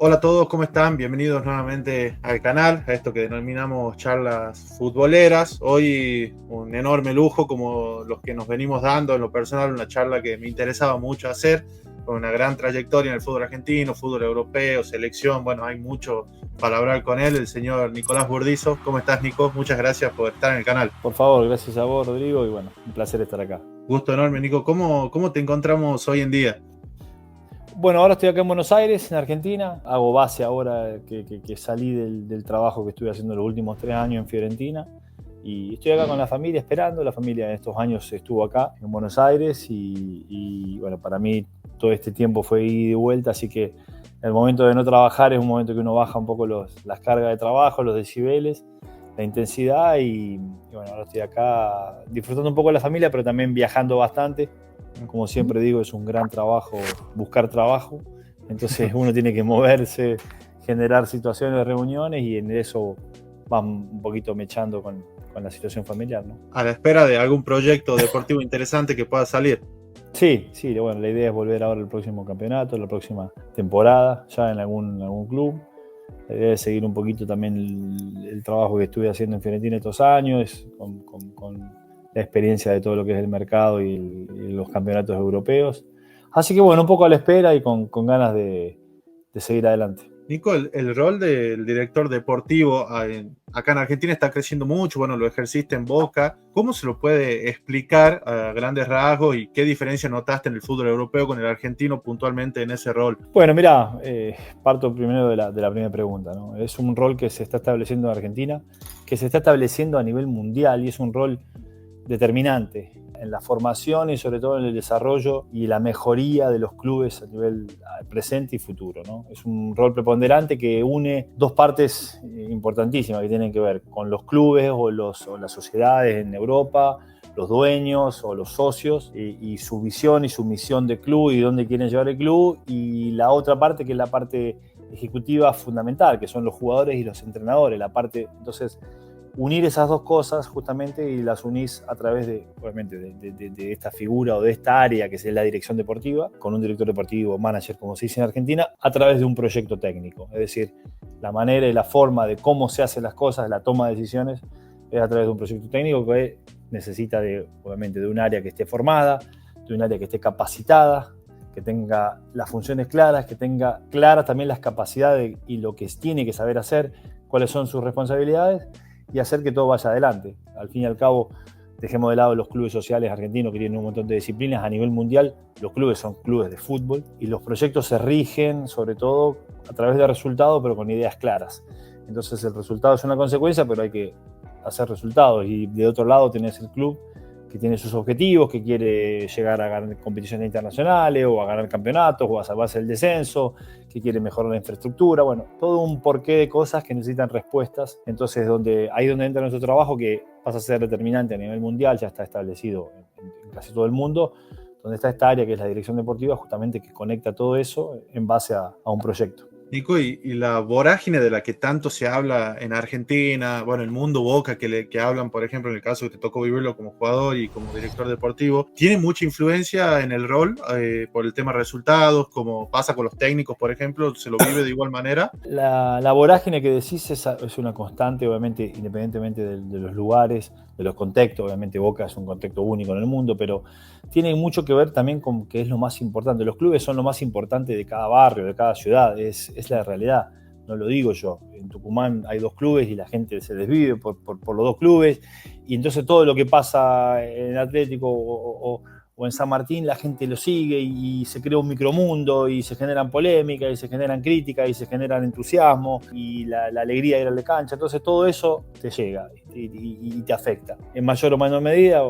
Hola a todos, ¿cómo están? Bienvenidos nuevamente al canal, a esto que denominamos charlas futboleras. Hoy un enorme lujo como los que nos venimos dando en lo personal, una charla que me interesaba mucho hacer, con una gran trayectoria en el fútbol argentino, fútbol europeo, selección. Bueno, hay mucho para hablar con él, el señor Nicolás Burdizo. ¿Cómo estás, Nico? Muchas gracias por estar en el canal. Por favor, gracias a vos, Rodrigo, y bueno, un placer estar acá. Gusto enorme, Nico. ¿Cómo te encontramos hoy en día? Bueno, ahora estoy acá en Buenos Aires, en Argentina. Hago base ahora que salí del trabajo que estuve haciendo los últimos 3 años en Fiorentina. Y estoy acá con la familia esperando. La familia en estos años estuvo acá en Buenos Aires y bueno, para mí todo este tiempo fue ida y vuelta, así que el momento de no trabajar es un momento que uno baja un poco las cargas de trabajo, los decibeles, la intensidad y bueno, ahora estoy acá disfrutando un poco de la familia, pero también viajando bastante. Como siempre digo, es un gran trabajo buscar trabajo, entonces uno tiene que moverse, generar situaciones de reuniones y en eso va un poquito mechando con la situación familiar, ¿no? A la espera de algún proyecto deportivo interesante que pueda salir. Sí, bueno, la idea es volver ahora al próximo campeonato, la próxima temporada, ya en algún club. La idea es seguir un poquito también el trabajo que estuve haciendo en Fiorentina estos años, con la experiencia de todo lo que es el mercado y los campeonatos europeos. Así que bueno, un poco a la espera y con ganas de seguir adelante. Nico, el rol del director deportivo acá en Argentina está creciendo mucho. Bueno, lo ejerciste en Boca. ¿Cómo se lo puede explicar a grandes rasgos y qué diferencia notaste en el fútbol europeo con el argentino puntualmente en ese rol? Bueno, mirá, parto primero de la primera pregunta, ¿no? Es un rol que se está estableciendo en Argentina, que se está estableciendo a nivel mundial y es un rol determinante en la formación y sobre todo en el desarrollo y la mejoría de los clubes a nivel presente y futuro, ¿no? Es un rol preponderante que une dos partes importantísimas que tienen que ver con los clubes o las sociedades en Europa, los dueños o los socios y su visión y su misión de club y dónde quieren llevar el club, y la otra parte que es la parte ejecutiva fundamental, que son los jugadores y los entrenadores, la parte, entonces unir esas dos cosas justamente y las unís a través de, obviamente, de esta figura o de esta área que es la dirección deportiva, con un director deportivo, manager, como se dice en Argentina, a través de un proyecto técnico. Es decir, la manera y la forma de cómo se hacen las cosas, la toma de decisiones, es a través de un proyecto técnico que necesita, obviamente, de un área que esté formada, de un área que esté capacitada, que tenga las funciones claras, que tenga claras también las capacidades y lo que tiene que saber hacer, cuáles son sus responsabilidades, y hacer que todo vaya adelante. Al fin y al cabo, dejemos de lado los clubes sociales argentinos que tienen un montón de disciplinas. A nivel mundial, los clubes son clubes de fútbol y los proyectos se rigen sobre todo a través de resultados, pero con ideas claras. Entonces el resultado es una consecuencia, pero hay que hacer resultados. Y de otro lado tenés el club que tiene sus objetivos, que quiere llegar a ganar competiciones internacionales o a ganar campeonatos o a salvarse el descenso, que quiere mejorar la infraestructura, bueno, todo un porqué de cosas que necesitan respuestas. Entonces ahí es donde entra nuestro trabajo, que pasa a ser determinante a nivel mundial, ya está establecido en casi todo el mundo, donde está esta área que es la dirección deportiva, justamente que conecta todo eso en base a un proyecto. Nico, y la vorágine de la que tanto se habla en Argentina, bueno, el mundo Boca, que hablan, por ejemplo, en el caso que te tocó vivirlo como jugador y como director deportivo, ¿tiene mucha influencia en el rol por el tema resultados, como pasa con los técnicos, por ejemplo? ¿Se lo vive de igual manera? La vorágine que decís es una constante, obviamente, independientemente de los lugares, de los contextos. Obviamente Boca es un contexto único en el mundo, pero tiene mucho que ver también con que es lo más importante. Los clubes son lo más importante de cada barrio, de cada ciudad, es la realidad, no lo digo yo. En Tucumán hay 2 clubes y la gente se desvive por los 2 clubes, y entonces todo lo que pasa en Atlético o en San Martín, la gente lo sigue y se crea un micromundo y se generan polémicas y se generan críticas y se generan entusiasmo y la alegría de ir a la cancha. Entonces todo eso te llega y te afecta. En mayor o menor medida,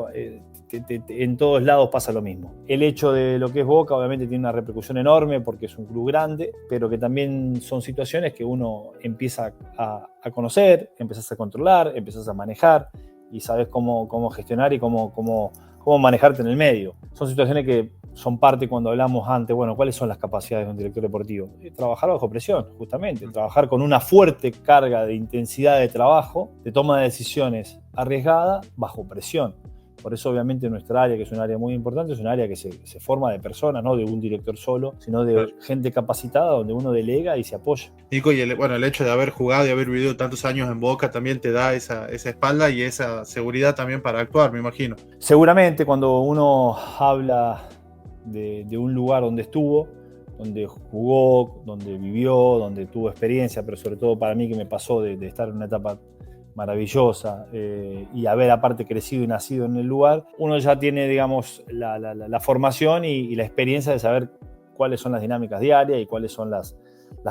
en todos lados pasa lo mismo. El hecho de lo que es Boca obviamente tiene una repercusión enorme porque es un club grande, pero que también son situaciones que uno empieza a conocer, empiezas a controlar, empiezas a manejar y sabes cómo gestionar y cómo manejarte en el medio. Son situaciones que son parte cuando hablamos antes, bueno, ¿cuáles son las capacidades de un director deportivo? Trabajar bajo presión, justamente, trabajar con una fuerte carga de intensidad de trabajo, de toma de decisiones arriesgada, bajo presión. Por eso obviamente nuestra área, que es un área muy importante, es un área que se forma de personas, no de un director solo, sino de gente capacitada donde uno delega y se apoya. Nico, y el hecho de haber jugado y haber vivido tantos años en Boca también te da esa espalda y esa seguridad también para actuar, me imagino. Seguramente cuando uno habla de un lugar donde estuvo, donde jugó, donde vivió, donde tuvo experiencia, pero sobre todo para mí que me pasó de estar en una etapa maravillosa y haber aparte crecido y nacido en el lugar, uno ya tiene, digamos, la formación y la experiencia de saber cuáles son las dinámicas diarias y cuáles son las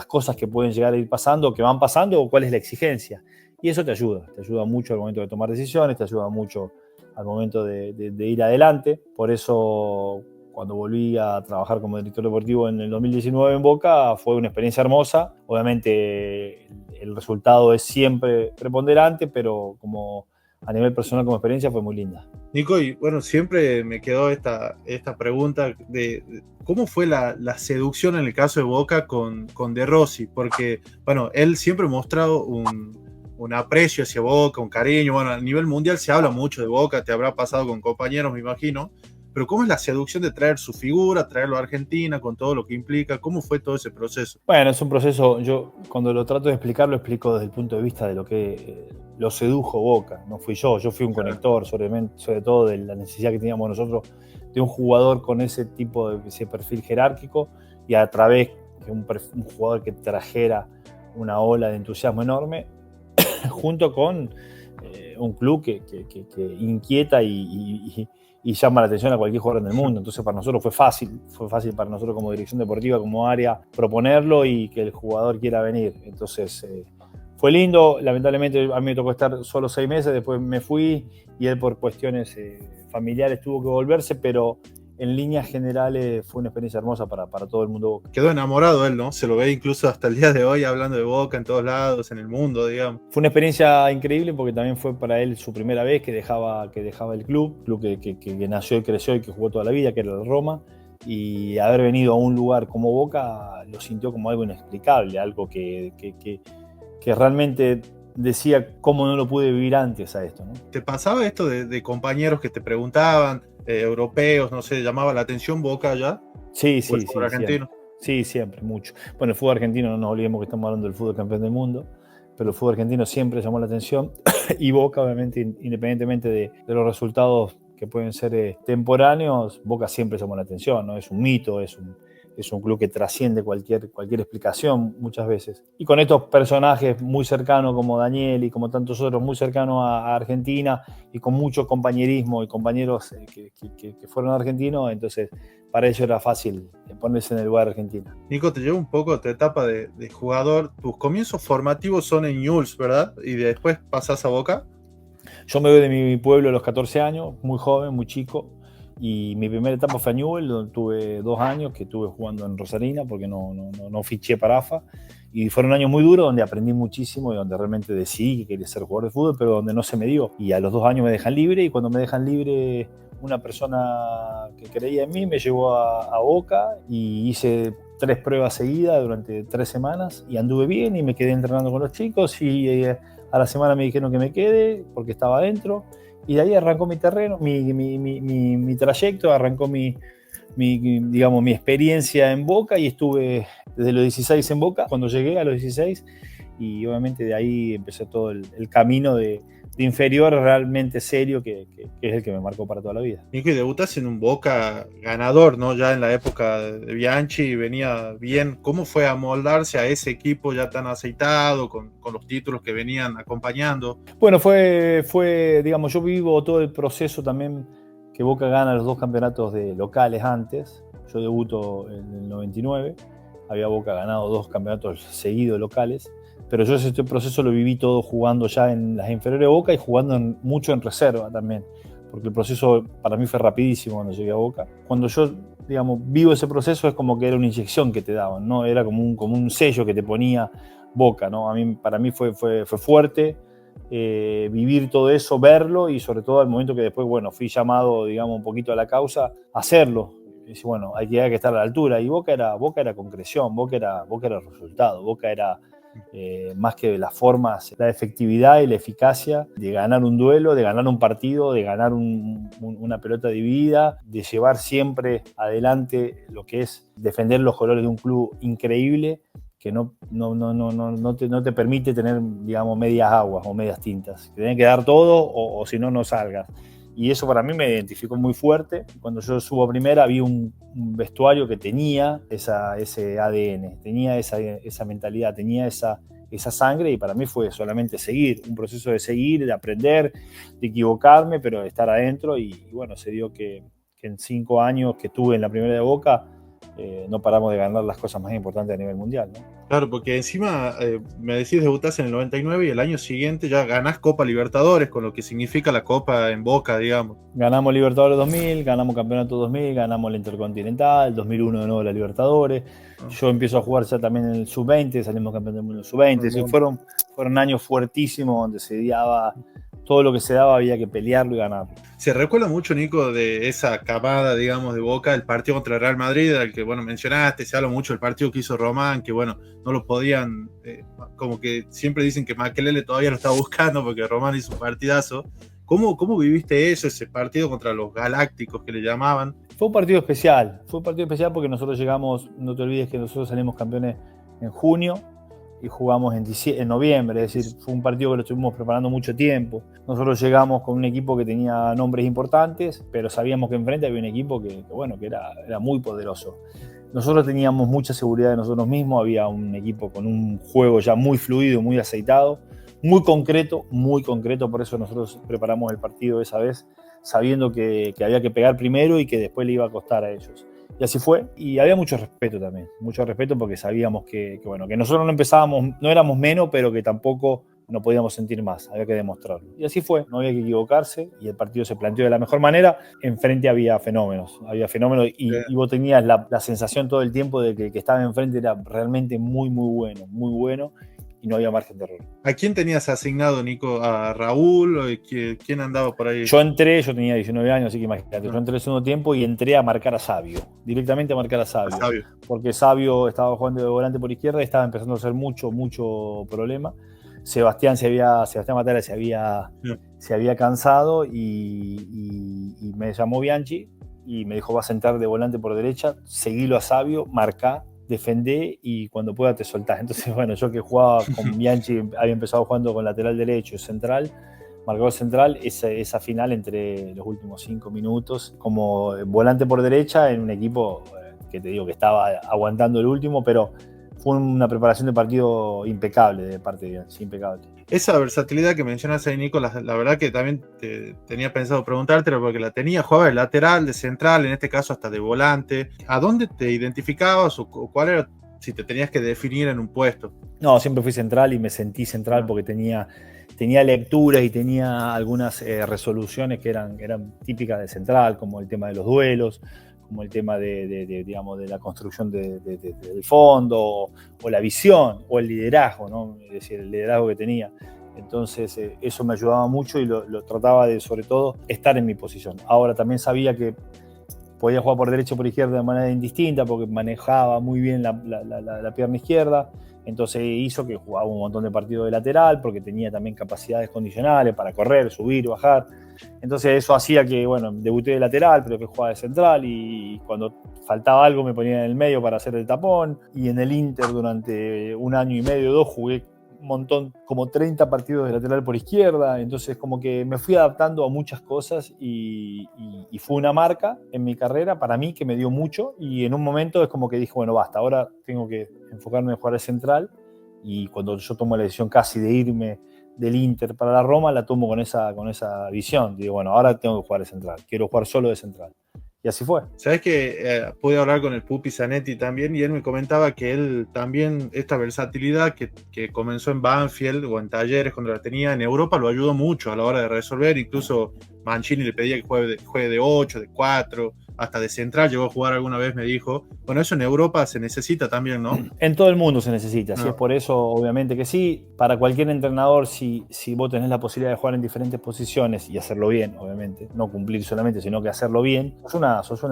cosas que pueden llegar a ir pasando, que van pasando, o cuál es la exigencia. Y eso te ayuda mucho al momento de tomar decisiones, te ayuda mucho al momento de ir adelante. Por eso, cuando volví a trabajar como director deportivo en el 2019 en Boca, fue una experiencia hermosa. Obviamente el resultado es siempre preponderante, pero como a nivel personal como experiencia fue muy linda. Nico, y bueno, siempre me quedó esta pregunta de cómo fue la seducción en el caso de Boca con De Rossi, porque bueno, él siempre ha mostrado un aprecio hacia Boca, un cariño. Bueno, a nivel mundial se habla mucho de Boca, te habrá pasado con compañeros, me imagino, pero ¿cómo es la seducción de traer su figura, traerlo a Argentina con todo lo que implica? ¿Cómo fue todo ese proceso? Bueno, es un proceso, yo cuando lo trato de explicar, lo explico desde el punto de vista de lo que lo sedujo Boca. No fui yo fui un conector, sobre todo de la necesidad que teníamos nosotros de un jugador con ese tipo de ese perfil jerárquico y a través de un jugador que trajera una ola de entusiasmo enorme, junto con un club que inquieta y llama la atención a cualquier jugador en el mundo. Entonces para nosotros fue fácil para nosotros como dirección deportiva, como área, proponerlo y que el jugador quiera venir. Entonces fue lindo. Lamentablemente a mí me tocó estar solo 6 meses, después me fui y él por cuestiones familiares tuvo que volverse, pero en líneas generales fue una experiencia hermosa para todo el mundo Boca. Quedó enamorado él, ¿no? Se lo ve incluso hasta el día de hoy hablando de Boca en todos lados, en el mundo, digamos. Fue una experiencia increíble porque también fue para él su primera vez que dejaba el club que nació y creció y que jugó toda la vida, que era el Roma, y haber venido a un lugar como Boca lo sintió como algo inexplicable, algo que realmente decía cómo no lo pude vivir antes a esto, ¿no? ¿Te pasaba esto de compañeros que te preguntaban, europeos, no sé, llamaba la atención Boca allá? Sí, ¿O el fútbol argentino? Sí, siempre, mucho. Bueno, el fútbol argentino, no nos olvidemos que estamos hablando del fútbol campeón del mundo, pero el fútbol argentino siempre llamó la atención y Boca, obviamente, independientemente de los resultados que pueden ser temporáneos, Boca siempre llamó la atención, ¿no? Es un mito, es un club que trasciende cualquier explicación muchas veces. Y con estos personajes muy cercanos como Daniel y como tantos otros muy cercanos a Argentina y con mucho compañerismo y compañeros que fueron argentinos, entonces para ellos era fácil ponerse en el lugar de Argentina. Nico, te llevo un poco a tu etapa de jugador. Tus comienzos formativos son en Newell's, ¿verdad? Y después pasás a Boca. Yo me voy de mi pueblo a los 14 años, muy joven, muy chico. Y mi primera etapa fue a Newell, donde tuve 2 años que estuve jugando en Rosarina porque no fiché para AFA. Y fueron años muy duros donde aprendí muchísimo y donde realmente decidí que quería ser jugador de fútbol, pero donde no se me dio. Y a los 2 años me dejan libre y cuando me dejan libre una persona que creía en mí me llevó a Boca y hice 3 pruebas seguidas durante 3 semanas y anduve bien y me quedé entrenando con los chicos y a la semana me dijeron que me quede porque estaba adentro. Y de ahí arrancó mi terreno, mi trayecto, arrancó mi experiencia en Boca y estuve desde los 16 en Boca, cuando llegué a los 16, y obviamente de ahí empezó todo el camino de inferior realmente serio que es el que me marcó para toda la vida. Nico, y debutás en un Boca ganador, ¿no? Ya en la época de Bianchi venía bien. ¿Cómo fue amoldarse a ese equipo ya tan aceitado, con los títulos que venían acompañando? Bueno, fue, digamos, yo vivo todo el proceso también que Boca gana los 2 campeonatos de locales antes. Yo debuto en el 99, había Boca ganado 2 campeonatos seguidos locales, pero yo ese proceso lo viví todo jugando ya en las inferiores de Boca y jugando mucho en reserva también, porque el proceso para mí fue rapidísimo cuando llegué a Boca. Cuando yo, digamos, vivo ese proceso es como que era una inyección que te daban, ¿no? Era como un sello que te ponía Boca, ¿no? Para mí fue fuerte vivir todo eso, verlo y sobre todo al momento que después, bueno, fui llamado, digamos, un poquito a la causa, hacerlo. Y dice, bueno, hay que estar a la altura. Y Boca era concreción, Boca era resultado, Boca era más que las formas, la efectividad y la eficacia de ganar un duelo, de ganar un partido, de ganar una pelota dividida, de llevar siempre adelante lo que es defender los colores de un club increíble que no te permite tener, digamos, medias aguas o medias tintas. Que tenés que dar todo o si no, no salgas. Y eso para mí me identificó muy fuerte. Cuando yo subo a primera había un vestuario que tenía ese ADN, tenía esa mentalidad, tenía esa sangre, y para mí fue solamente seguir, un proceso de seguir, de aprender, de equivocarme, pero de estar adentro. Y bueno, se dio que en 5 años que estuve en la primera de Boca, no paramos de ganar las cosas más importantes a nivel mundial, ¿no? Claro, porque encima me decís debutás en el 99 y el año siguiente ya ganás Copa Libertadores, con lo que significa la Copa en Boca, digamos. Ganamos Libertadores 2000, ganamos Campeonato 2000, ganamos la Intercontinental, 2001 de nuevo la Libertadores. Yo empiezo a jugar ya también en el Sub-20, salimos campeón del mundo en el Sub-20. Sí, fueron años fuertísimos donde se daba todo lo que se daba, había que pelearlo y ganarlo. Se recuerda mucho, Nico, de esa camada, digamos, de Boca, el partido contra el Real Madrid, al que, bueno, mencionaste, se habla mucho del partido que hizo Román, que, bueno, no lo podían, como que siempre dicen que Makelele todavía lo estaba buscando porque Román hizo un partidazo. ¿Cómo viviste eso, ese partido contra los Galácticos que le llamaban? Fue un partido especial porque nosotros llegamos, no te olvides que nosotros salimos campeones en junio y jugamos en noviembre, es decir, fue un partido que lo estuvimos preparando mucho tiempo. Nosotros llegamos con un equipo que tenía nombres importantes, pero sabíamos que enfrente había un equipo que era muy poderoso. Nosotros teníamos mucha seguridad de nosotros mismos, había un equipo con un juego ya muy fluido, muy aceitado, muy concreto, por eso nosotros preparamos el partido esa vez, sabiendo que había que pegar primero y que después le iba a costar a ellos. Y así fue, y había mucho respeto también, porque sabíamos que nosotros no empezábamos, no éramos menos, pero que tampoco no podíamos sentir más, había que demostrarlo. Y así fue, no había que equivocarse, y el partido se planteó de la mejor manera. Enfrente había fenómenos, y vos tenías la sensación todo el tiempo de que el que estaba enfrente era realmente muy, muy bueno, y no había margen de error. ¿A quién tenías asignado, Nico? ¿A Raúl? ¿Quién andaba por ahí? Yo tenía 19 años, así que imagínate, yo entré en el segundo tiempo y entré a marcar a Sabio, directamente a marcar a Sabio. Porque Sabio estaba jugando de volante por izquierda y estaba empezando a hacer mucho problema. Sebastián Matera se había cansado y me llamó Bianchi y me dijo: vas a entrar de volante por derecha, seguilo a Sabio, marcá, defendé y cuando pueda te soltás. Entonces, bueno, yo que jugaba con Bianchi, había empezado jugando con lateral derecho, central, marcador central, esa final entre los últimos 5 minutos, como volante por derecha en un equipo que te digo que estaba aguantando el último, pero fue una preparación de partido impecable de parte de Bianchi, impecable. Esa versatilidad que mencionas ahí, Nico, la verdad que también tenía pensado preguntártelo porque la tenía, jugaba de lateral, de central, en este caso hasta de volante. ¿A dónde te identificabas o cuál era, si te tenías que definir en un puesto? No, siempre fui central y me sentí central porque tenía lecturas y tenía algunas resoluciones que eran típicas de central, como el tema de los duelos, como el tema digamos, de la construcción del fondo, o la visión, o el liderazgo, ¿no? Es decir, el liderazgo que tenía. Entonces eso me ayudaba mucho y lo trataba de, sobre todo, estar en mi posición. Ahora también sabía que podía jugar por derecha o por izquierda de manera indistinta porque manejaba muy bien la pierna izquierda. Entonces hizo que jugaba un montón de partidos de lateral porque tenía también capacidades condicionales para correr, subir, bajar. Entonces eso hacía que, bueno, debuté de lateral, pero que jugaba de central, y cuando faltaba algo me ponía en el medio para hacer el tapón. Y en el Inter durante 1 año y medio, 2, jugué un montón, como 30 partidos de lateral por izquierda. Entonces como que me fui adaptando a muchas cosas y fue una marca en mi carrera para mí que me dio mucho, y en un momento es como que dije, bueno, basta, ahora tengo que enfocarme en jugar de central. Y cuando yo tomo la decisión casi de irme del Inter para la Roma, la tomo con esa visión. Digo, bueno, ahora tengo que jugar de central, quiero jugar solo de central. Y así fue. Sabes que pude hablar con el Pupi Zanetti también, y él me comentaba que él también, esta versatilidad que comenzó en Banfield o en Talleres cuando la tenía en Europa, lo ayudó mucho a la hora de resolver. Incluso Mancini le pedía que juegue de 8, de 4, hasta de central llegó a jugar alguna vez, me dijo. Bueno, eso en Europa se necesita también, ¿no? En todo el mundo se necesita, sí, es por eso obviamente que sí. Para cualquier entrenador, si vos tenés la posibilidad de jugar en diferentes posiciones y hacerlo bien, obviamente, no cumplir solamente, sino que hacerlo bien, sos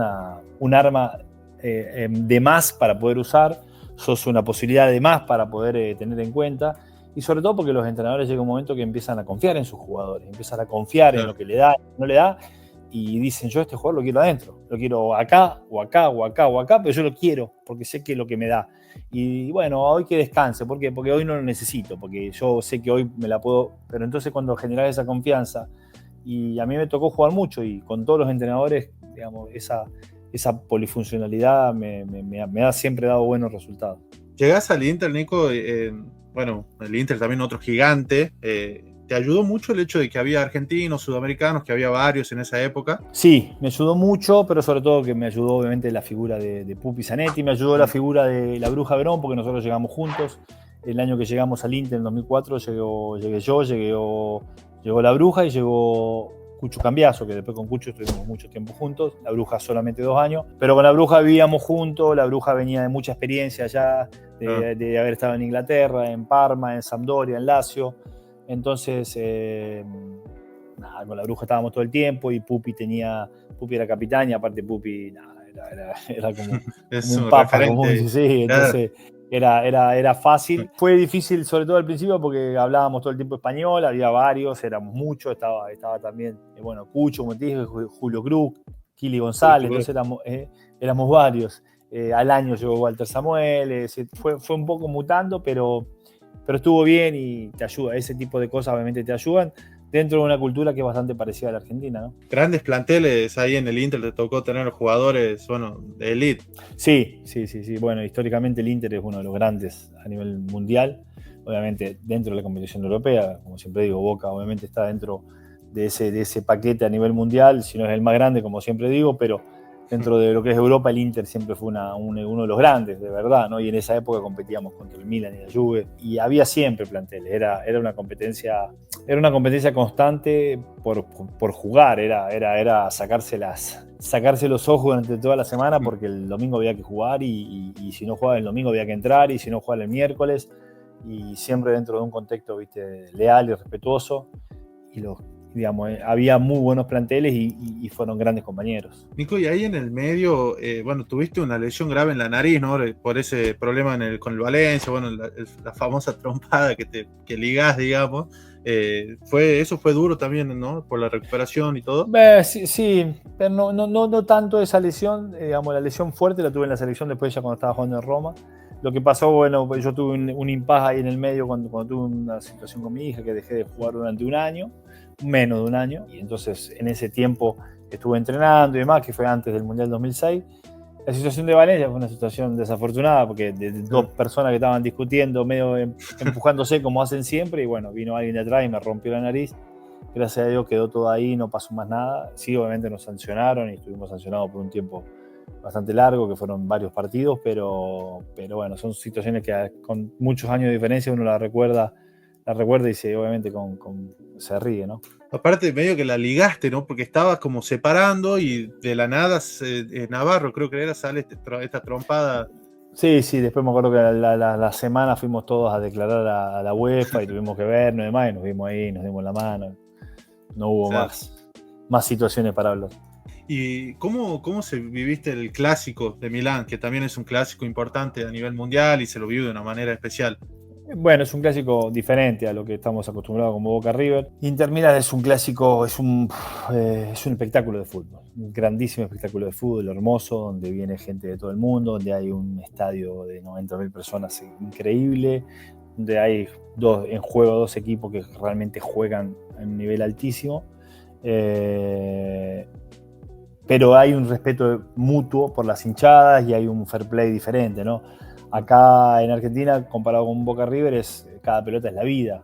un arma de más para poder usar, sos una posibilidad de más para poder tener en cuenta. Y sobre todo porque los entrenadores llega un momento que empiezan a confiar en sus jugadores, empiezan a confiar en lo que le da, no le da, y dicen, yo este jugador lo quiero adentro, lo quiero acá, o acá, o acá, o acá, pero yo lo quiero, porque sé que es lo que me da. Y bueno, hoy que descanse, ¿por qué? Porque hoy no lo necesito, porque yo sé que hoy me la puedo, pero entonces cuando generas esa confianza, y a mí me tocó jugar mucho, y con todos los entrenadores, digamos, esa polifuncionalidad me ha siempre dado buenos resultados. Llegás al Inter, Nico, bueno, el Inter también otro gigante. ¿Te ayudó mucho el hecho de que había argentinos, sudamericanos, que había varios en esa época? Sí, me ayudó mucho, pero sobre todo que me ayudó obviamente la figura de Pupi Zanetti, me ayudó la figura de la Bruja Verón, porque nosotros llegamos juntos. El año que llegamos al Inter, en 2004, llegué yo, llegó la Bruja y llegó Cucho Cambiaso, que después con Cucho estuvimos mucho tiempo juntos. La Bruja solamente 2 años, pero con la Bruja vivíamos juntos. La Bruja venía de mucha experiencia ya, de haber estado en Inglaterra, en Parma, en Sampdoria, en Lazio. Entonces, con la Bruja estábamos todo el tiempo, y Pupi era capitán, y aparte Pupi era como un papa, como sí, entonces era fácil. Fue difícil, sobre todo al principio, porque hablábamos todo el tiempo español, había varios, éramos muchos, estaba también, Cucho, como te dije, Julio Cruz, Kili González, entonces éramos varios. Al año llegó Walter Samuel, fue un poco mutando, pero estuvo bien y te ayuda. Ese tipo de cosas obviamente te ayudan dentro de una cultura que es bastante parecida a la Argentina, ¿no? Grandes planteles ahí en el Inter, te tocó tener jugadores, de elite. Sí. Bueno, históricamente el Inter es uno de los grandes a nivel mundial, obviamente dentro de la competición europea. Como siempre digo, Boca obviamente está dentro de ese paquete a nivel mundial, si no es el más grande, como siempre digo, pero dentro de lo que es Europa, el Inter siempre fue uno de los grandes, de verdad, ¿no? Y en esa época competíamos contra el Milan y la Juve, y había siempre planteles, era una competencia constante por jugar, era sacarse los ojos durante toda la semana, porque el domingo había que jugar, y si no jugaba el domingo había que entrar, y si no jugaba el miércoles, y siempre dentro de un contexto, ¿viste?, leal y respetuoso, y había muy buenos planteles y fueron grandes compañeros. Nico, y ahí en el medio, tuviste una lesión grave en la nariz, ¿no? Por ese problema con el Valencia, la famosa trompada que ligás, digamos. Eso fue duro también, ¿no? Por la recuperación y todo. Sí, pero no tanto esa lesión, la lesión fuerte la tuve en la selección después, ya cuando estaba jugando en Roma. Lo que pasó, yo tuve un impasse ahí en el medio cuando tuve una situación con mi hija, que dejé de jugar durante un año, menos de un año, y entonces en ese tiempo estuve entrenando y demás, que fue antes del Mundial 2006. La situación de Valencia fue una situación desafortunada, porque de dos personas que estaban discutiendo, medio empujándose como hacen siempre, y vino alguien de atrás y me rompió la nariz. Gracias a Dios quedó todo ahí, no pasó más nada. Sí, obviamente nos sancionaron y estuvimos sancionados por un tiempo bastante largo, que fueron varios partidos, pero son situaciones que con muchos años de diferencia uno la recuerda y obviamente se ríe, ¿no? Aparte, medio que la ligaste, ¿no? Porque estabas como separando y de la nada Navarro, creo que sale esta trompada. Sí, después me acuerdo que la semana fuimos todos a declarar a la UEFA y tuvimos que vernos y demás, y nos vimos ahí, nos dimos la mano. No hubo más situaciones para hablar. ¿Y cómo se viviste el clásico de Milán, que también es un clásico importante a nivel mundial y se lo vive de una manera especial? Bueno, es un clásico diferente a lo que estamos acostumbrados como Boca River. Inter Milán es un clásico, es un espectáculo de fútbol, un grandísimo espectáculo de fútbol, hermoso, donde viene gente de todo el mundo, donde hay un estadio de 90.000 personas increíble, donde hay en juego dos equipos que realmente juegan a un nivel altísimo. Pero hay un respeto mutuo por las hinchadas y hay un fair play diferente, ¿no? Acá en Argentina, comparado con Boca River, cada pelota es la vida.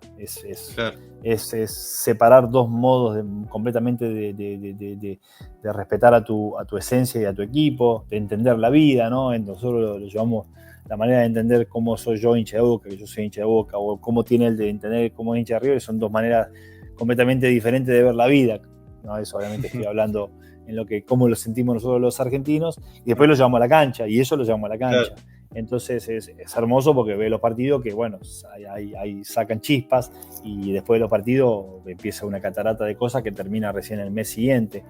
Claro. Es separar dos modos completamente de respetar a tu esencia y a tu equipo, de entender la vida, ¿no? Nosotros lo llevamos, la manera de entender cómo soy yo hincha de Boca, que yo soy hincha de Boca, o cómo tiene él de entender cómo es hincha de River, son dos maneras completamente diferentes de ver la vida, ¿no? Eso obviamente estoy hablando en cómo lo sentimos nosotros los argentinos, y después lo llevamos a la cancha, y eso lo llevamos a la cancha. Claro. Entonces es hermoso porque ve los partidos que, ahí sacan chispas, y después de los partidos empieza una catarata de cosas que termina recién el mes siguiente.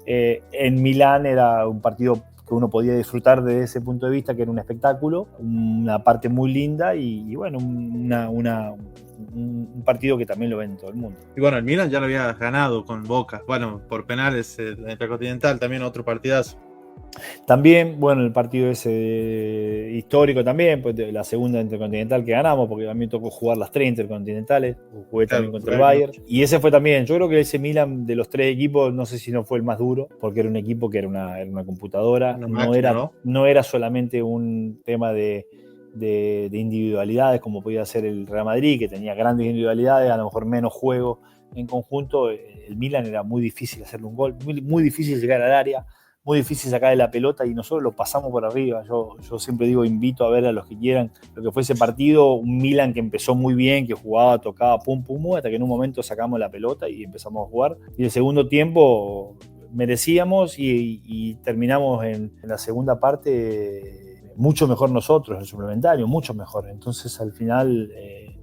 En Milán era un partido que uno podía disfrutar desde ese punto de vista, que era un espectáculo, una parte muy linda y bueno, un partido que también lo ven todo el mundo. Y bueno, el Milan ya lo había ganado con Boca, bueno, por penales, el Intercontinental, también otro partidazo. También, bueno, el partido ese histórico también, pues la segunda Intercontinental que ganamos, porque a mí me tocó jugar las 3 Intercontinentales, jugué también contra el Bayern, y ese fue también, yo creo que ese Milan de los 3 equipos, no sé si no fue el más duro, porque era un equipo que era una computadora, no era solamente un tema de individualidades como podía ser el Real Madrid, que tenía grandes individualidades, a lo mejor menos juego en conjunto. El Milan era muy difícil hacerle un gol, muy difícil llegar al área, muy difícil sacar de la pelota y nosotros lo pasamos por arriba. Yo siempre digo, invito a ver a los que quieran lo que fue ese partido, un Milan que empezó muy bien, que jugaba, tocaba, pum, hasta que en un momento sacamos la pelota y empezamos a jugar. Y el segundo tiempo merecíamos y terminamos en la segunda parte mucho mejor nosotros, el suplementario, mucho mejor. Entonces al final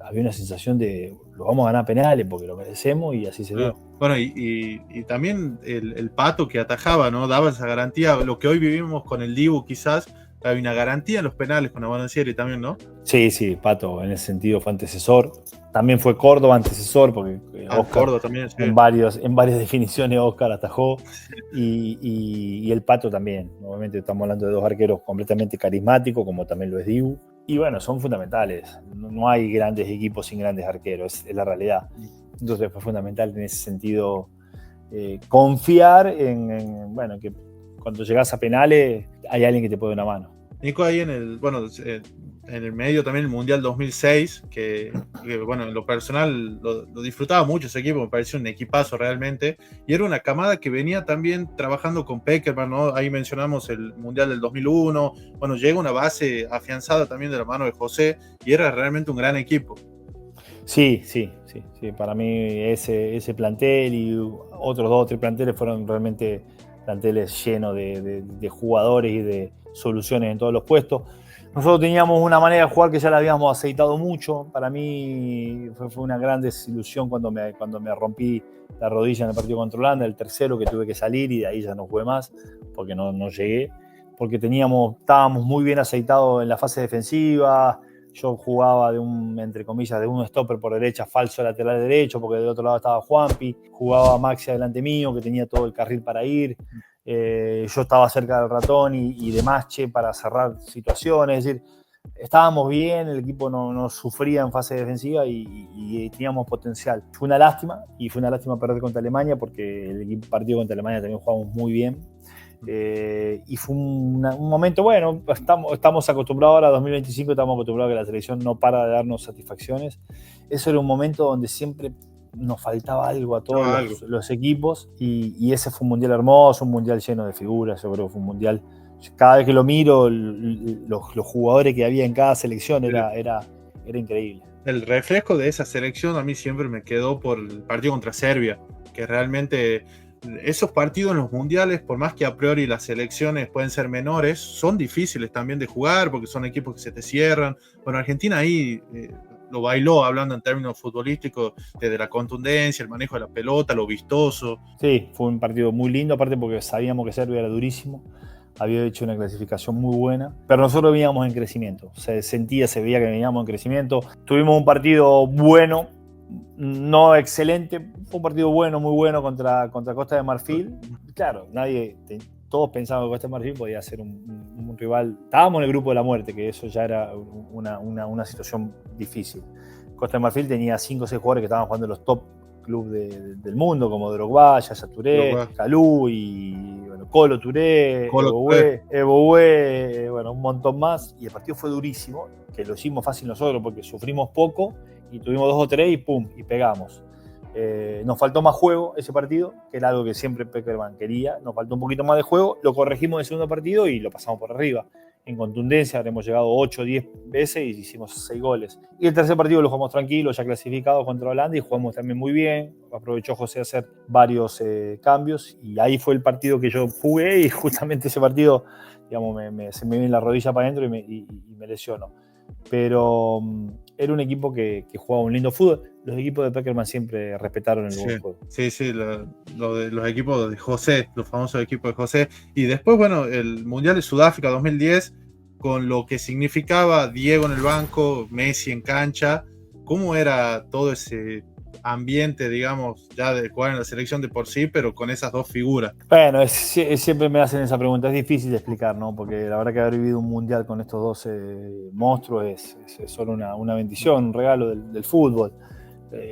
había una sensación de lo vamos a ganar a penales porque lo merecemos y así se dio. Bueno, y también el Pato que atajaba, ¿no? Daba esa garantía, lo que hoy vivimos con el Dibu quizás, había una garantía en los penales con Abondanzieri también, ¿no? Sí, Pato en ese sentido fue antecesor. También fue Córdoba antecesor, porque Oscar, Córdoba también, sí. en varias definiciones Oscar atajó y el Pato también. Obviamente estamos hablando de 2 arqueros completamente carismáticos, como también lo es Dibu. Y bueno, son fundamentales. No hay grandes equipos sin grandes arqueros, es la realidad. Entonces fue fundamental en ese sentido confiar en que cuando llegas a penales hay alguien que te puede dar una mano. Nico, ahí en el medio también el Mundial 2006, que bueno, en lo personal lo disfrutaba mucho ese equipo, me pareció un equipazo realmente, y era una camada que venía también trabajando con Peckerman, ¿no? Ahí mencionamos el Mundial del 2001, bueno, llega una base afianzada también de la mano de José, y era realmente un gran equipo. Sí, para mí ese plantel y otros 2 o 3 planteles fueron realmente planteles llenos de jugadores y de soluciones en todos los puestos. Nosotros teníamos una manera de jugar que ya la habíamos aceitado mucho. Para mí fue una gran desilusión cuando me rompí la rodilla en el partido contra Holanda, el tercero, que tuve que salir y de ahí ya no jugué más porque no llegué, porque estábamos muy bien aceitados en la fase defensiva. Yo jugaba entre comillas, de un stopper por derecha, falso lateral derecho, porque del otro lado estaba Juanpi, jugaba Maxi adelante mío, que tenía todo el carril para ir. Yo estaba cerca del ratón y de Masche para cerrar situaciones. Es decir, estábamos bien, el equipo no sufría en fase defensiva y teníamos potencial. Fue una lástima perder contra Alemania, porque el partido contra Alemania también jugamos muy bien. Y fue un momento bueno. Estamos acostumbrados ahora, 2025, estamos acostumbrados a que la selección no para de darnos satisfacciones. Eso era un momento donde siempre nos faltaba algo a todos los equipos y ese fue un mundial hermoso, un mundial lleno de figuras. Yo creo que fue un mundial, cada vez que lo miro, los jugadores que había en cada selección era increíble. El reflejo de esa selección a mí siempre me quedó por el partido contra Serbia, que realmente esos partidos en los mundiales, por más que a priori las selecciones pueden ser menores, son difíciles también de jugar porque son equipos que se te cierran. Bueno, Argentina ahí lo bailó, hablando en términos futbolísticos, desde la contundencia, el manejo de la pelota, lo vistoso. Sí, fue un partido muy lindo, aparte porque sabíamos que Serbia era durísimo, había hecho una clasificación muy buena, pero nosotros veníamos en crecimiento, se veía que veníamos en crecimiento. Tuvimos un partido bueno, no excelente, fue un partido bueno, muy bueno contra Costa de Marfil. Claro, todos pensaban que Costa de Marfil podía ser un rival. Estábamos en el grupo de la muerte, que eso ya era una situación difícil. Costa de Marfil tenía 5 o 6 jugadores que estaban jugando en los top clubes del mundo, como Drogba, Yaya Touré, Kalou y Colo Touré, Eboué, un montón más. Y el partido fue durísimo, que lo hicimos fácil nosotros porque sufrimos poco y tuvimos 2 o 3 y pegamos. Nos faltó más juego ese partido, que era algo que siempre Peckerman quería. Nos faltó un poquito más de juego, lo corregimos en el segundo partido y lo pasamos por arriba. En contundencia habremos llegado 8 o 10 veces y hicimos 6 goles. Y el tercer partido lo jugamos tranquilo, ya clasificados contra Holanda, y jugamos también muy bien. Aprovechó José a hacer varios cambios y ahí fue el partido que yo jugué, y justamente ese partido, digamos, se me viene la rodilla para adentro y me lesionó. Pero era un equipo que jugaba un lindo fútbol. Los equipos de Peckerman siempre respetaron el buen juego. Sí, lo de los equipos de José, los famosos equipos de José. Y después, bueno, el Mundial de Sudáfrica 2010, con lo que significaba Diego en el banco, Messi en cancha, ¿cómo era todo ese ambiente, digamos, ya de jugar en la selección de por sí, pero con esas dos figuras? Bueno, siempre me hacen esa pregunta, es difícil de explicar, ¿no? Porque la verdad que haber vivido un mundial con estos dos monstruos es solo una bendición, un regalo del fútbol.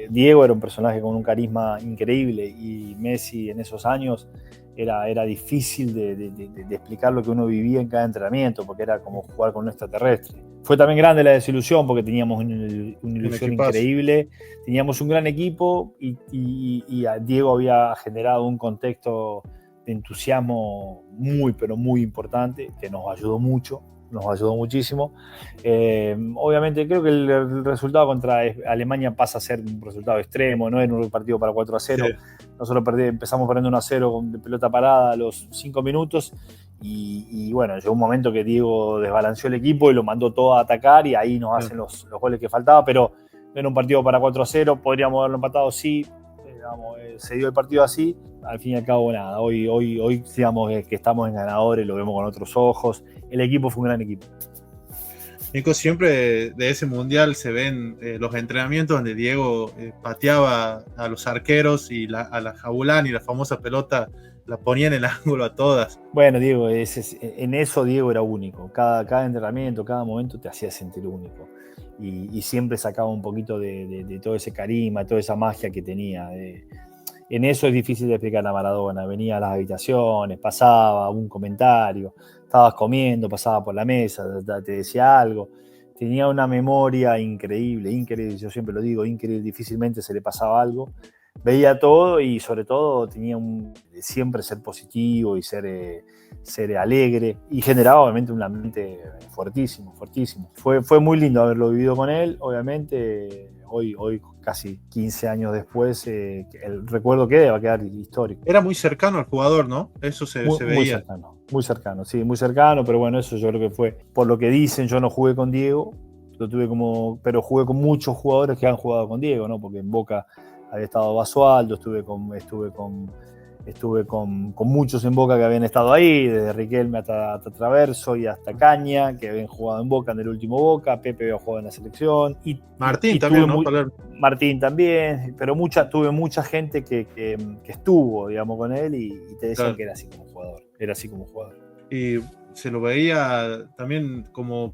Diego era un personaje con un carisma increíble y Messi en esos años era difícil de explicar lo que uno vivía en cada entrenamiento, porque era como jugar con un extraterrestre. Fue también grande la desilusión porque teníamos una ilusión increíble, teníamos un gran equipo y Diego había generado un contexto de entusiasmo pero muy importante, que nos ayudó muchísimo. Obviamente creo que el resultado contra Alemania pasa a ser un resultado extremo, no era un partido para 4-0. Sí. Nosotros empezamos perdiendo 1-0 de pelota parada a los 5 minutos y bueno, llegó un momento que Diego desbalanceó el equipo y lo mandó todo a atacar y ahí nos hacen los goles que faltaban, pero no era un partido para 4-0, podríamos haberlo empatado, sí. Se dio el partido así, al fin y al cabo nada, hoy digamos que estamos en ganadores, lo vemos con otros ojos, el equipo fue un gran equipo. Nico, siempre de ese mundial se ven los entrenamientos donde Diego pateaba a los arqueros y a la Jabulani, la famosa pelota, la ponía en el ángulo a todas. Bueno, Diego, en eso Diego era único, cada entrenamiento, cada momento te hacía sentir único. Y siempre sacaba un poquito de todo ese carisma, toda esa magia que tenía. En eso es difícil de explicar a Maradona. Venía a las habitaciones, pasaba un comentario, estabas comiendo, pasaba por la mesa, te decía algo. Tenía una memoria increíble, yo siempre lo digo, increíble, difícilmente se le pasaba algo. Veía todo y sobre todo tenía siempre ser positivo y ser alegre y generaba obviamente un ambiente fuertísimo. Fue muy lindo haberlo vivido con él, obviamente hoy casi 15 años después el recuerdo que va a quedar histórico. Era muy cercano al jugador, ¿no? Eso se veía. Muy cercano, pero bueno, eso yo creo que fue, por lo que dicen, yo no jugué con Diego, pero jugué con muchos jugadores que han jugado con Diego, ¿no? Porque en Boca había estado Basualdo, estuve con muchos en Boca que habían estado ahí, desde Riquelme hasta Traverso y hasta Caña, que habían jugado en Boca en el último Boca, Pepe había jugado en la selección. Martín también, ¿no? Martín también, pero tuve mucha gente que estuvo, digamos, con él y te decían que era así como jugador. Y se lo veía también como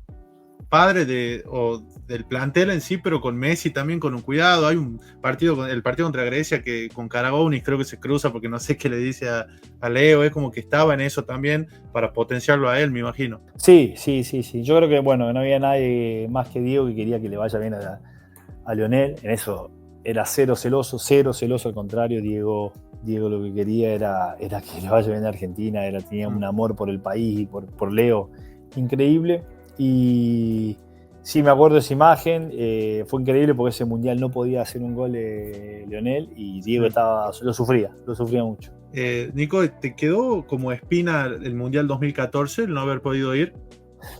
padre del plantel en sí, pero con Messi también con un cuidado. Hay el partido contra Grecia que con Karagounis creo que se cruza porque no sé qué le dice a Leo, es como que estaba en eso también para potenciarlo a él, me imagino. Sí. Yo creo que bueno, no había nadie más que Diego que quería que le vaya bien a Lionel. En eso era cero celoso, al contrario, Diego lo que quería era que le vaya bien a Argentina, tenía un amor por el país y por Leo increíble. Y sí, me acuerdo de esa imagen, fue increíble porque ese mundial no podía hacer un gol Lionel y Diego lo sufría mucho. Nico, ¿te quedó como espina el mundial 2014 el no haber podido ir?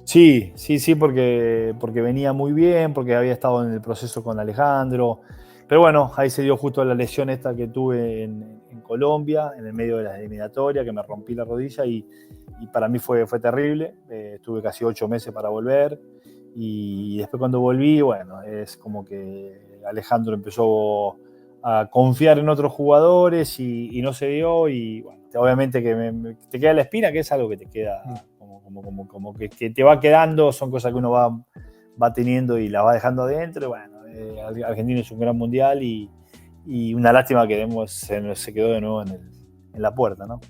Sí, porque venía muy bien, porque había estado en el proceso con Alejandro, pero bueno, ahí se dio justo la lesión esta que tuve en Colombia, en el medio de la eliminatoria, que me rompí la rodilla y para mí fue terrible. Estuve casi 8 meses para volver y después cuando volví, bueno, es como que Alejandro empezó a confiar en otros jugadores y no se dio y bueno, obviamente que te queda la espina, que es algo que te queda como que te va quedando, son cosas que uno va teniendo y las va dejando adentro. Y bueno, Argentina es un gran mundial y una lástima que se quedó de nuevo en la puerta, ¿no?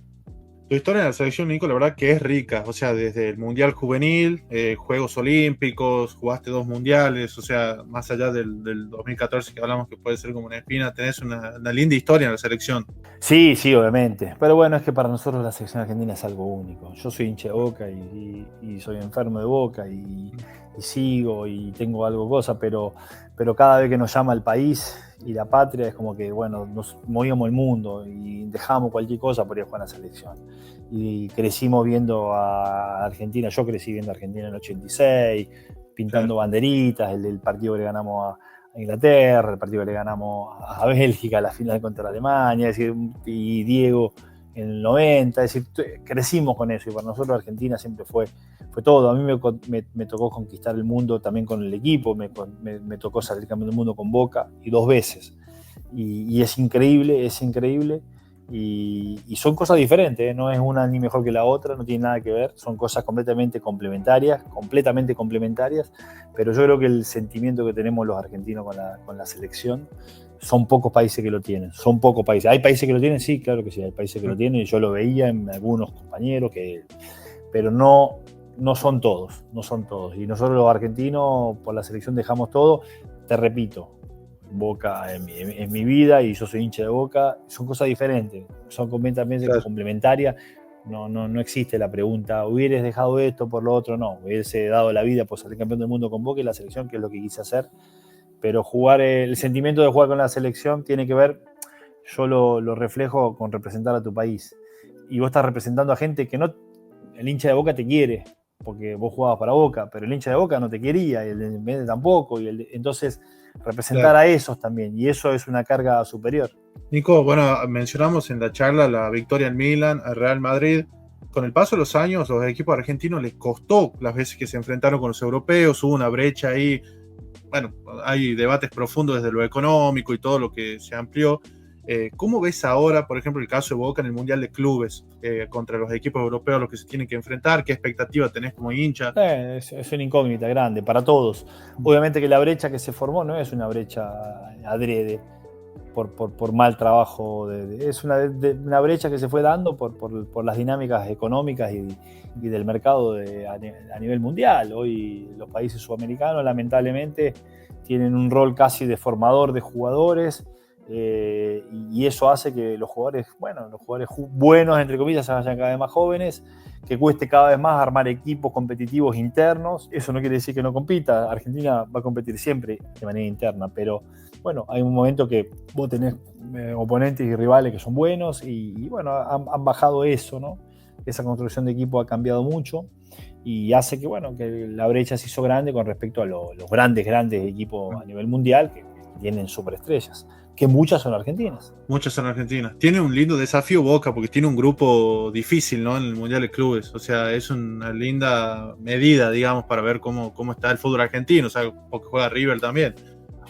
Tu historia en la selección, Nico, la verdad que es rica, o sea, desde el Mundial Juvenil, Juegos Olímpicos, jugaste 2 mundiales, o sea, más allá del 2014 que hablamos que puede ser como una espina, tenés una linda historia en la selección. Sí, obviamente, pero bueno, es que para nosotros la selección argentina es algo único. Yo soy hincha de Boca y soy enfermo de Boca y sigo y tengo algo cosa, pero cada vez que nos llama el país y la patria es como que, bueno, nos movíamos el mundo y dejamos cualquier cosa por ir a jugar a la selección. Y crecimos viendo a Argentina, yo crecí viendo a Argentina en el 86, pintando banderitas, el partido que le ganamos a Inglaterra, el partido que le ganamos a Bélgica, la final contra Alemania, es decir, y Diego en el 90, es decir, crecimos con eso, y para nosotros Argentina siempre fue todo. A mí me tocó conquistar el mundo también con el equipo, me tocó salir campeón del mundo con Boca, y 2 veces, y es increíble, y son cosas diferentes, ¿eh? No es una ni mejor que la otra, no tiene nada que ver, son cosas completamente complementarias, pero yo creo que el sentimiento que tenemos los argentinos con la selección, son pocos países que lo tienen, son pocos países. ¿Hay países que lo tienen? Sí, claro que sí, hay países que lo tienen, y yo lo veía en algunos compañeros, pero no son todos, y nosotros los argentinos por la selección dejamos todo. Te repito, Boca en mi vida, y yo soy hincha de Boca, son cosas diferentes, son completamente complementarias. No existe la pregunta, hubieras dejado esto por lo otro, no, hubiese dado la vida por salir campeón del mundo con Boca y la selección, que es lo que quise hacer, pero el sentimiento de jugar con la selección tiene que ver, yo lo reflejo con representar a tu país, y vos estás representando a gente que no, el hincha de Boca te quiere, porque vos jugabas para Boca, pero el hincha de Boca no te quería, y el de Independiente tampoco, entonces representar a esos también, y eso es una carga superior. Nico, bueno, mencionamos en la charla la victoria en Milán, al Real Madrid. Con el paso de los años, los equipos argentinos les costó las veces que se enfrentaron con los europeos, hubo una brecha ahí. Bueno, hay debates profundos desde lo económico y todo lo que se amplió. ¿Cómo ves ahora, por ejemplo, el caso de Boca en el Mundial de Clubes contra los equipos europeos, los que se tienen que enfrentar? ¿Qué expectativa tenés como hincha? Es una incógnita grande para todos. Obviamente que la brecha que se formó no es una brecha adrede por mal trabajo, es una brecha que se fue dando por las dinámicas económicas y del mercado a nivel mundial. Hoy los países sudamericanos lamentablemente tienen un rol casi de formador de jugadores, y eso hace que los jugadores buenos, entre comillas, se vayan cada vez más jóvenes, que cueste cada vez más armar equipos competitivos internos. Eso no quiere decir que no compita, Argentina va a competir siempre de manera interna, pero bueno, hay un momento que vos tenés oponentes y rivales que son buenos, y bueno, han bajado eso, ¿no? Esa construcción de equipo ha cambiado mucho, y hace que la brecha se hizo grande con respecto a los grandes equipos a nivel mundial que tienen superestrellas, que muchas son argentinas. Muchas son argentinas. Tiene un lindo desafío Boca, porque tiene un grupo difícil, ¿no? En el Mundial de Clubes. O sea, es una linda medida, digamos, para ver cómo está el fútbol argentino. O sea, porque juega River también.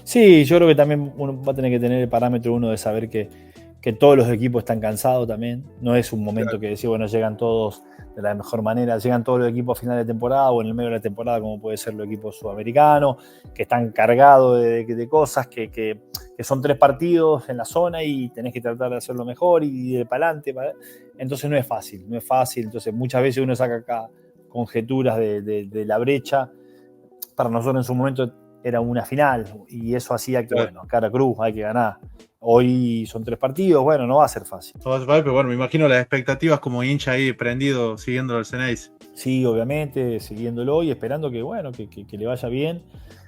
Sí, yo creo que también uno va a tener que tener el parámetro de saber que todos los equipos están cansados también. No es un momento que decir, llegan todos de la mejor manera, llegan todos los equipos a final de temporada o en el medio de la temporada, como puede ser los equipos sudamericanos, que están cargados de cosas, que son 3 partidos en la zona y tenés que tratar de hacerlo mejor y de para adelante. Entonces no es fácil. Entonces muchas veces uno saca acá conjeturas de la brecha. Para nosotros en su momento era una final, y eso hacía que, cara cruz, hay que ganar. Hoy son 3 partidos, no va a ser fácil. No va a ser fácil, pero me imagino las expectativas como hincha ahí prendido, siguiéndolo al Ceneice. Sí, obviamente, siguiéndolo y esperando que le vaya bien,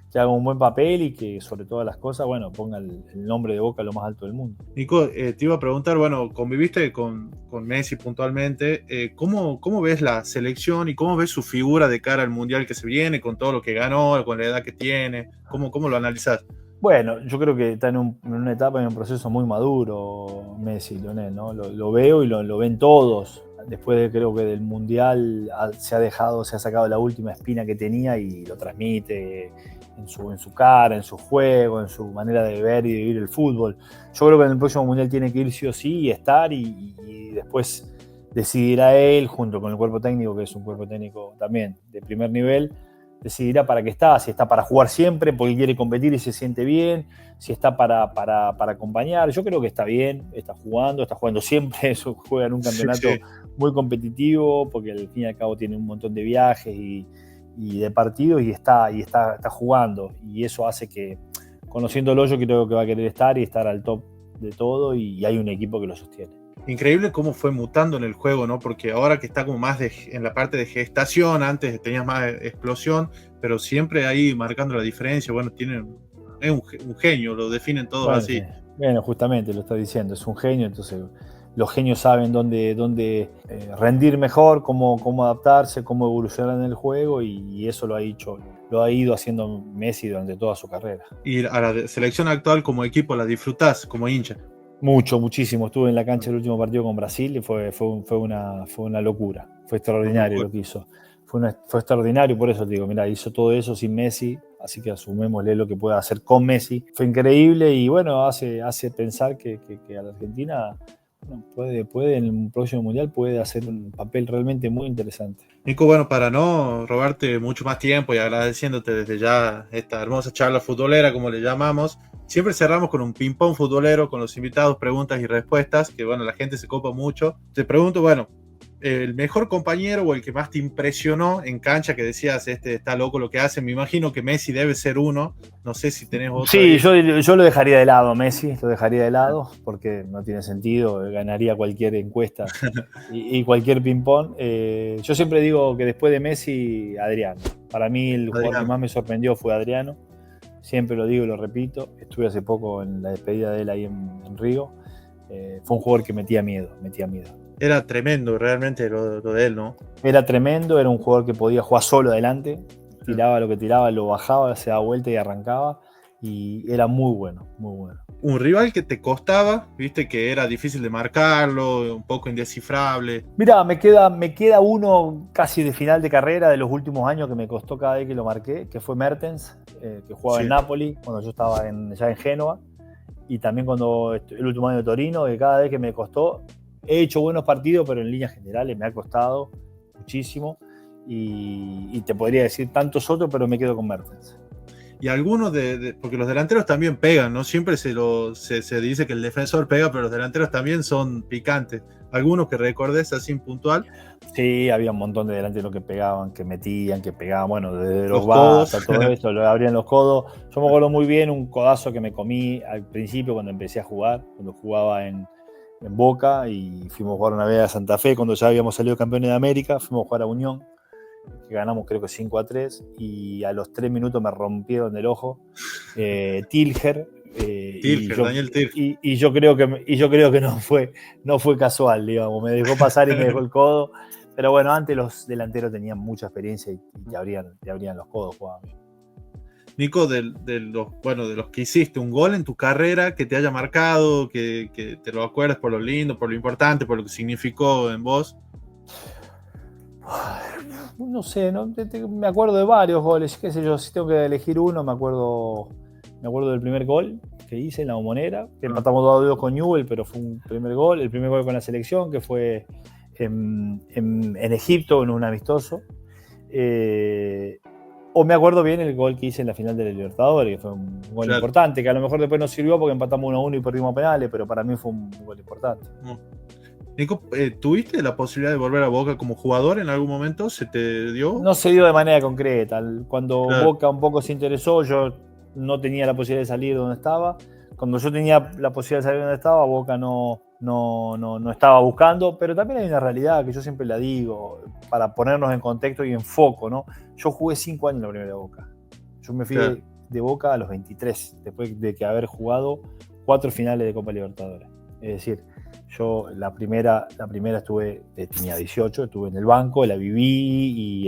que haga un buen papel y que sobre todas las cosas, ponga el nombre de Boca lo más alto del mundo. Nico, te iba a preguntar, conviviste con Messi puntualmente, ¿cómo ves la selección y cómo ves su figura de cara al Mundial que se viene, con todo lo que ganó, con la edad que tiene? ¿Cómo lo analizás? Yo creo que está en una etapa, en un proceso muy maduro Messi, Lionel, ¿no? Lo veo y lo ven todos. Después creo que del Mundial se ha sacado la última espina que tenía y lo transmite en su cara, en su juego, en su manera de ver y de vivir el fútbol. Yo creo que en el próximo Mundial tiene que ir sí o sí y estar, y después decidirá él, junto con el cuerpo técnico, que es un cuerpo técnico también de primer nivel, decidirá para qué está, si está para jugar siempre porque quiere competir y se siente bien, si está para acompañar. Yo creo que está bien, está jugando siempre, eso juega en un campeonato muy competitivo, porque al fin y al cabo tiene un montón de viajes y de partidos, y está jugando, y eso hace que, conociéndolo, yo creo que va a querer estar al top de todo, y hay un equipo que lo sostiene. Increíble cómo fue mutando en el juego, ¿no? Porque ahora que está como más en la parte de gestación, antes tenías más explosión, pero siempre ahí marcando la diferencia. Es un genio, lo definen todos así. Sí. Justamente lo está diciendo, es un genio, entonces los genios saben dónde rendir mejor, cómo adaptarse, cómo evolucionar en el juego, y eso lo ha hecho lo ha ido haciendo Messi durante toda su carrera. Y a la selección actual como equipo, ¿la disfrutás como hincha? Muchísimo. Estuve en la cancha el último partido con Brasil y fue una locura. Fue extraordinario lo que hizo. Fue extraordinario, por eso te digo, mira, hizo todo eso sin Messi, así que asumémosle lo que pueda hacer con Messi. Fue increíble y bueno, hace pensar que a la Argentina puede en el próximo Mundial puede hacer un papel realmente muy interesante. Nico, bueno, para no robarte mucho más tiempo y agradeciéndote desde ya esta hermosa charla futbolera, como le llamamos, siempre cerramos con un ping-pong futbolero, con los invitados, preguntas y respuestas, que bueno, la gente se copa mucho. Te pregunto, bueno, el mejor compañero o el que más te impresionó en cancha, que decías, este está loco lo que hace, me imagino que Messi debe ser uno, no sé si tenés otro. Sí, yo lo dejaría de lado, Messi, lo dejaría de lado, porque no tiene sentido, ganaría cualquier encuesta y cualquier ping-pong. Yo siempre digo que después de Messi, Adriano. Para mí el jugador que más me sorprendió fue Adriano, siempre lo digo y lo repito, estuve hace poco en la despedida de él ahí en Río, fue un jugador que metía miedo. Era tremendo realmente lo de él, ¿no? Era tremendo, era un jugador que podía jugar solo adelante, tiraba lo que tiraba, lo bajaba, se daba vuelta y arrancaba, y era muy bueno. Un rival que te costaba, viste que era difícil de marcarlo, un poco indescifrable. Mirá, me queda uno casi de final de carrera de los últimos años que me costó cada vez que lo marqué, que fue Mertens, que jugaba en Napoli, cuando yo estaba ya en Génova, y también cuando el último año de Torino, que cada vez que me costó. He hecho buenos partidos, pero en líneas generales me ha costado muchísimo y te podría decir tantos otros, pero me quedo con Mertens. Y algunos porque los delanteros también pegan, ¿no? Siempre se dice que el defensor pega, pero los delanteros también son picantes. ¿Algunos que recordes así en puntual? Sí, había un montón de delanteros que pegaban, que metían, que pegaban, bueno, desde los codos, todo eso, lo abrían los codos. Yo me acuerdo muy bien un codazo que me comí al principio cuando empecé a jugar, cuando jugaba en Boca, y fuimos a jugar una vez a Santa Fe cuando ya habíamos salido campeones de América, fuimos a jugar a Unión, que ganamos creo que 5-3, y a los 3 minutos me rompieron el ojo, Tilger, Daniel Tilger. Y yo creo que no fue casual, digamos, me dejó pasar y me dejó el codo, pero bueno, antes los delanteros tenían mucha experiencia y te abrían los codos, jugaban. Nico, de los que hiciste, un gol en tu carrera que te haya marcado, que te lo acuerdas por lo lindo, por lo importante, por lo que significó en vos. No sé, me acuerdo de varios goles, qué sé yo, si tengo que elegir uno, me acuerdo del primer gol que hice en la Bombonera, que empatamos 2-2 con Newell, pero fue un primer gol, el primer gol con la selección, que fue en Egipto, en un amistoso. O me acuerdo bien el gol que hice en la final de la Libertadores, que fue un gol importante, que a lo mejor después nos sirvió porque empatamos 1-1 y perdimos penales, pero para mí fue un gol importante. Nico, ¿tuviste la posibilidad de volver a Boca como jugador en algún momento? ¿Se te dio? No se dio de manera concreta. Cuando Boca un poco se interesó, yo no tenía la posibilidad de salir donde estaba. Cuando yo tenía la posibilidad de salir donde estaba, Boca no estaba buscando, pero también hay una realidad que yo siempre la digo, para ponernos en contexto y en foco, ¿no? Yo jugué 5 años en la primera Boca. Yo me fui de Boca a los 23, después de que haber jugado 4 finales de Copa Libertadores. Es decir, yo la primera estuve, tenía 18, estuve en el banco, la viví y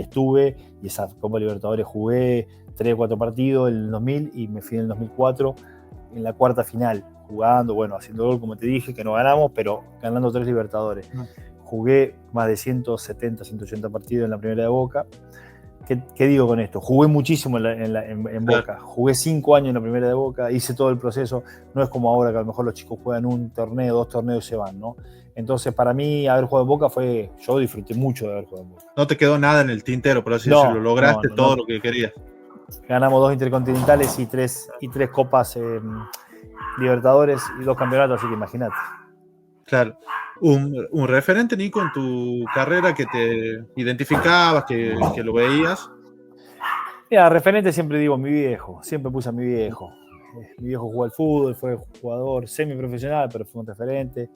esa Copa Libertadores jugué 3 o 4 partidos en el 2000 y me fui en el 2004 en la cuarta final, jugando, bueno, haciendo gol como te dije, que no ganamos, pero ganando 3 Libertadores. Jugué más de 170, 180 partidos en la primera de Boca. ¿Qué digo con esto? Jugué muchísimo en Boca, jugué 5 años en la primera de Boca, hice todo el proceso, no es como ahora que a lo mejor los chicos juegan un torneo, 2 torneos y se van, ¿no? Entonces para mí haber jugado en Boca yo disfruté mucho de haber jugado en Boca. No te quedó nada en el tintero, por así decirlo, lograste todo lo que querías. Ganamos 2 intercontinentales y 3 copas Libertadores y 2 campeonatos, así que imagínate. Claro. Un referente, Nico, en tu carrera que te identificabas, que lo veías. Mira, referente siempre digo mi viejo, siempre puse a mi viejo. Mi viejo jugó al fútbol, fue jugador semiprofesional, pero fue un referente.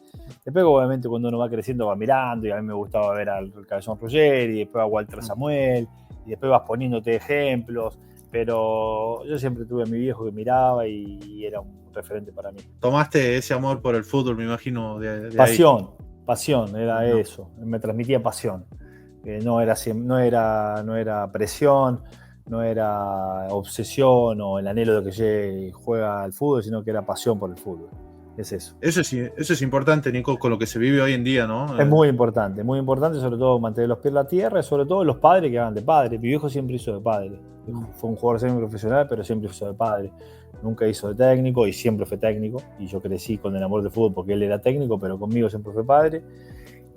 Después, obviamente, cuando uno va creciendo va mirando, y a mí me gustaba ver al Cabezón Ruggeri, después a Walter Samuel, y después vas poniéndote ejemplos. Pero yo siempre tuve a mi viejo que miraba y era un referente para mí. Tomaste ese amor por el fútbol, me imagino, de pasión, era eso. Me transmitía pasión. No era presión, no era obsesión o el anhelo de que llegue y juega al fútbol, sino que era pasión por el fútbol. Es eso. Eso es importante, Nico, con lo que se vive hoy en día, ¿no? Es muy importante, sobre todo mantener los pies en la tierra y sobre todo los padres que hagan de padre. Mi viejo siempre hizo de padre. Fue un jugador semi-profesional, pero siempre hizo de padre. Nunca hizo de técnico y siempre fue técnico. Y yo crecí con el amor del fútbol porque él era técnico, pero conmigo siempre fue padre.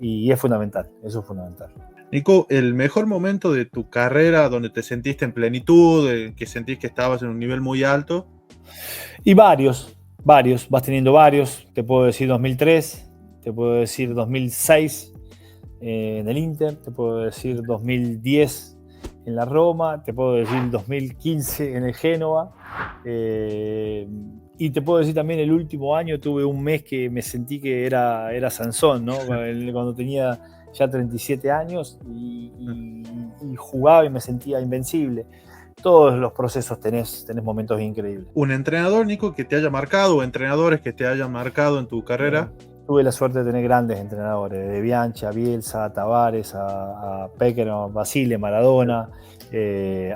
Y es fundamental, eso es fundamental. Nico, el mejor momento de tu carrera donde te sentiste en plenitud, que sentís que estabas en un nivel muy alto. Y varios, vas teniendo varios. Te puedo decir 2003, te puedo decir 2006 en el Inter, te puedo decir 2010 en la Roma, te puedo decir 2015 en el Génova. Y te puedo decir también el último año tuve un mes que me sentí que era Sansón, ¿no? Cuando tenía ya 37 años y jugaba y me sentía invencible. Todos los procesos tenés momentos increíbles. ¿Un entrenador, Nico, que te haya marcado o entrenadores que te hayan marcado en tu carrera? Tuve la suerte de tener grandes entrenadores, de Bianchi, a Bielsa, a Tavares, a Peckerman, a Basile, Maradona,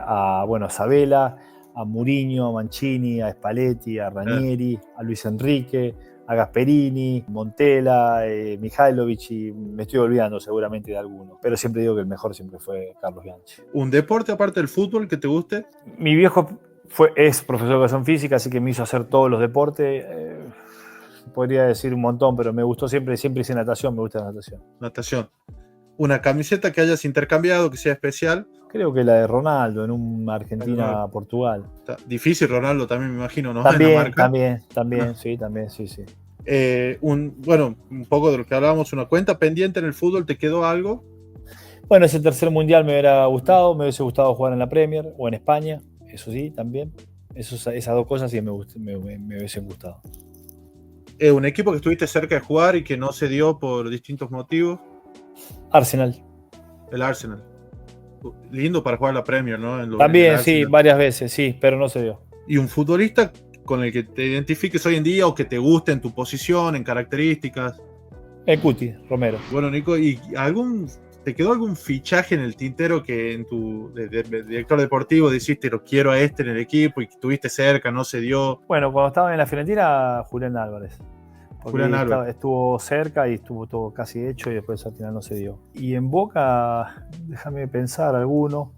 a Sabela, a Mourinho, a Mancini, a Spalletti, a Ranieri, a Luis Enrique, a Gasperini, Montella, Mihailovic, y me estoy olvidando seguramente de alguno, pero siempre digo que el mejor siempre fue Carlos Bianchi. ¿Un deporte aparte del fútbol que te guste? Mi viejo es profesor de educación física, así que me hizo hacer todos los deportes. Podría decir un montón, pero me gustó siempre hice natación, me gusta la natación. Natación. ¿Una camiseta que hayas intercambiado, que sea especial? Creo que la de Ronaldo, en un Argentina-Portugal. Difícil Ronaldo también, me imagino, ¿no? También, sí. Un poco de lo que hablábamos, una cuenta pendiente en el fútbol, ¿te quedó algo? Bueno, ese tercer mundial me hubiese gustado jugar en la Premier o en España, eso sí, también. Esas dos cosas sí me hubiesen gustado. ¿Un equipo que estuviste cerca de jugar y que no se dio por distintos motivos? Arsenal. El Arsenal. Lindo para jugar la Premier, ¿no? También, sí, varias veces, sí, pero no se dio. ¿Y un futbolista con el que te identifiques hoy en día o que te guste en tu posición, en características? El Cuti, Romero. Bueno, Nico, ¿y te quedó algún fichaje en el tintero que en tu director deportivo dijiste, lo quiero a este en el equipo y que estuviste cerca, no se dio? Bueno, cuando estaba en la Fiorentina, Julián Álvarez. Estuvo cerca y estuvo todo casi hecho y después al final no se dio. Y en Boca, déjame pensar alguno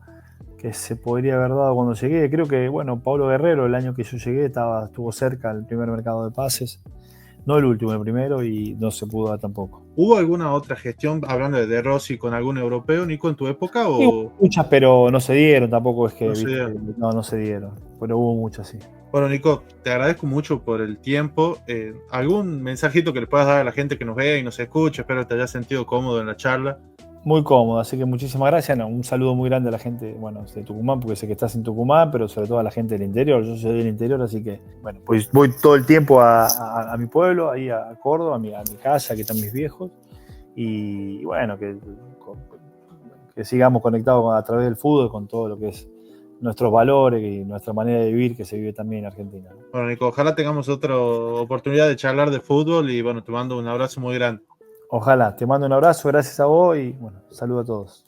que se podría haber dado cuando llegué. Creo que, Pablo Guerrero, el año que yo llegué, estuvo cerca el primer mercado de pases. No el último, el primero, y no se pudo dar tampoco. ¿Hubo alguna otra gestión, hablando de Rossi, con algún europeo, Nico, en tu época? Hubo muchas, pero no se dieron tampoco. Es que no se dieron, pero hubo muchas, sí. Bueno, Nico, te agradezco mucho por el tiempo. ¿Algún mensajito que le puedas dar a la gente que nos ve y nos escucha? Espero que te hayas sentido cómodo en la charla. Muy cómodo, así que muchísimas gracias. Un saludo muy grande a la gente, de Tucumán, porque sé que estás en Tucumán, pero sobre todo a la gente del interior. Yo soy del interior, así que, pues voy todo el tiempo a mi pueblo, ahí a Córdoba, a mi casa, que están mis viejos. Y que sigamos conectados a través del fútbol con todo lo que es nuestros valores y nuestra manera de vivir que se vive también en Argentina. Bueno, Nico, ojalá tengamos otra oportunidad de charlar de fútbol y te mando un abrazo muy grande. Ojalá, te mando un abrazo, gracias a vos y saludo a todos.